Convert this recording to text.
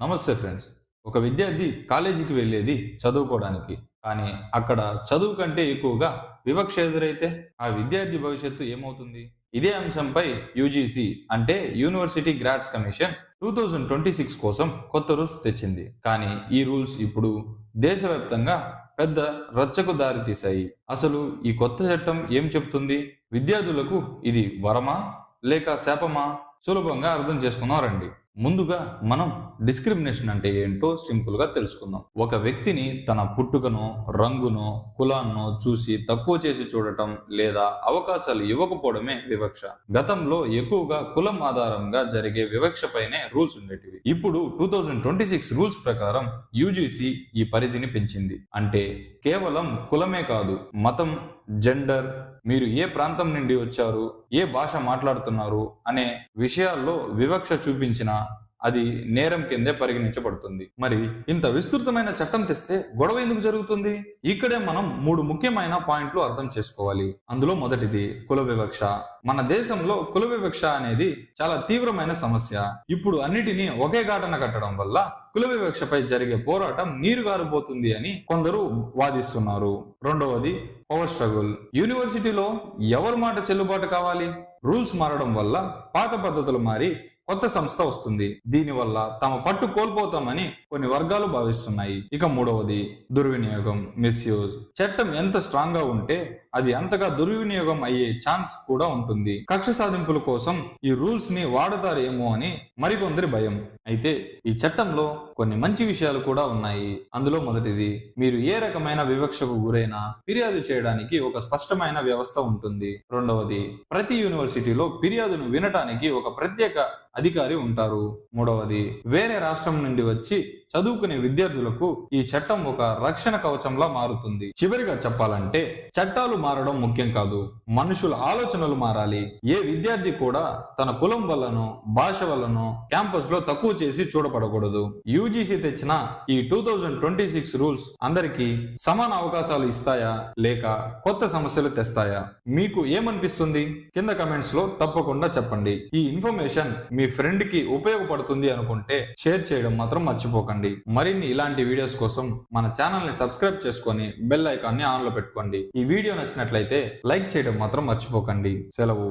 నమస్తే ఫ్రెండ్స్. ఒక విద్యార్థి కాలేజీకి వెళ్ళేది చదువుకోవడానికి. కానీ అక్కడ చదువు కంటే ఎక్కువగా వివక్ష ఎదురైతే ఆ విద్యార్థి భవిష్యత్తు ఏమవుతుంది? ఇదే అంశంపై యూజీసీ అంటే యూనివర్సిటీ గ్రాడ్స్ కమిషన్ 2026 కోసం కొత్త రూల్స్ తెచ్చింది. కానీ ఈ రూల్స్ ఇప్పుడు దేశవ్యాప్తంగా పెద్ద రచ్చకు దారితీశాయి. అసలు ఈ కొత్త చట్టం ఏం చెప్తుంది? విద్యార్థులకు ఇది వరమా లేక శాపమా? సులభంగా అర్థం చేసుకుందాం రండి. ముందుగా మనం డిస్క్రిమినేషన్ అంటే ఏంటో సింపుల్ గా తెలుసుకుందాం. ఒక వ్యక్తిని తన పుట్టుకనో, రంగునో, కులాన్నో చూసి తక్కువ చేసి చూడటం లేదా అవకాశాలు ఇవ్వకపోవడమే వివక్ష. గతంలో ఎక్కువగా కులం ఆధారంగా జరిగే వివక్ష పైనే రూల్స్ ఉండేటివి. ఇప్పుడు 2026 రూల్స్ ప్రకారం యూజీసీ ఈ పరిధిని పెంచింది. అంటే కేవలం కులమే కాదు, మతం, జెండర్, మీరు ఏ ప్రాంతం నుండి వచ్చారు, ఏ భాష మాట్లాడుతున్నారు అనే విషయాల్లో వివక్ష చూపించినా అది నేరం కిందే పరిగణించబడుతుంది. మరి ఇంత విస్తృతమైన చట్టం తెస్తే గొడవ ఎందుకు జరుగుతుంది? ఇక్కడే మనం 3 ముఖ్యమైన పాయింట్లు అర్థం చేసుకోవాలి. అందులో మొదటిది కుల వివక్ష. మన దేశంలో కుల వివక్ష అనేది చాలా తీవ్రమైన సమస్య. ఇప్పుడు అన్నిటినీ ఒకే ఘాటన కట్టడం వల్ల కుల వివక్షపై జరిగే పోరాటం నీరుగారిపోతుంది అని కొందరు వాదిస్తున్నారు. రెండవది పవర్ స్ట్రగుల్. యూనివర్సిటీలో ఎవరి మాట చెల్లుబాటు కావాలి? రూల్స్ మారడం వల్ల పాత పద్ధతులు మారి కొత్త సంస్థ వస్తుంది. దీనివల్ల తమ పట్టు కోల్పోతామని కొన్ని వర్గాలు భావిస్తున్నాయి. ఇక మూడవది దుర్వినియోగం, మిస్యూజ్. చట్టం ఎంత స్ట్రాంగ్ గా ఉంటే అది అంతగా దుర్వినియోగం అయ్యే ఛాన్స్ కూడా ఉంటుంది. కక్ష సాధింపుల కోసం ఈ రూల్స్ ని వాడతారేమో అని మరికొందరి భయం. అయితే ఈ చట్టంలో కొన్ని మంచి విషయాలు కూడా ఉన్నాయి. అందులో మొదటిది, మీరు ఏ రకమైన వివక్షకు గురైనా ఫిర్యాదు చేయడానికి ఒక స్పష్టమైన వ్యవస్థ ఉంటుంది. రెండవది, ప్రతి యూనివర్సిటీలో ఫిర్యాదును వినటానికి ఒక ప్రత్యేక అధికారి ఉంటారు. మూడవది, వేరే రాష్ట్రం నుండి వచ్చి చదువుకునే విద్యార్థులకు ఈ చట్టం ఒక రక్షణ కవచంలా మారుతుంది. చివరిగా చెప్పాలంటే చట్టాలు మారడం ముఖ్యం కాదు, మనుషుల ఆలోచనలు మారాలి. ఏ విద్యార్థి కూడా తన కులం వల్లనో, భాష వల్లనో క్యాంపస్ లో తక్కువ చేసి చూడపడకూడదు. యూజీసీ తెచ్చిన ఈ 2026 రూల్స్ అందరికీ సమాన అవకాశాలు ఇస్తాయా లేక కొత్త సమస్యలు తెస్తాయా? మీకు ఏమనిపిస్తుంది? కింద కమెంట్స్ లో తప్పకుండా చెప్పండి. ఈ ఇన్ఫర్మేషన్ మీ ఫ్రెండ్ కి ఉపయోగపడుతుంది అనుకుంటే షేర్ చేయడం మాత్రం మర్చిపోకండి. మరిన్ని ఇలాంటి వీడియోస్ కోసం మన ఛానల్ ని సబ్స్క్రైబ్ చేసుకొని బెల్ ఐకాన్ ని ఆన్ లో పెట్టుకోండి. ఈ వీడియో నచ్చినట్లయితే లైక్ చేయడం మాత్రం మర్చిపోకండి. సెలవు.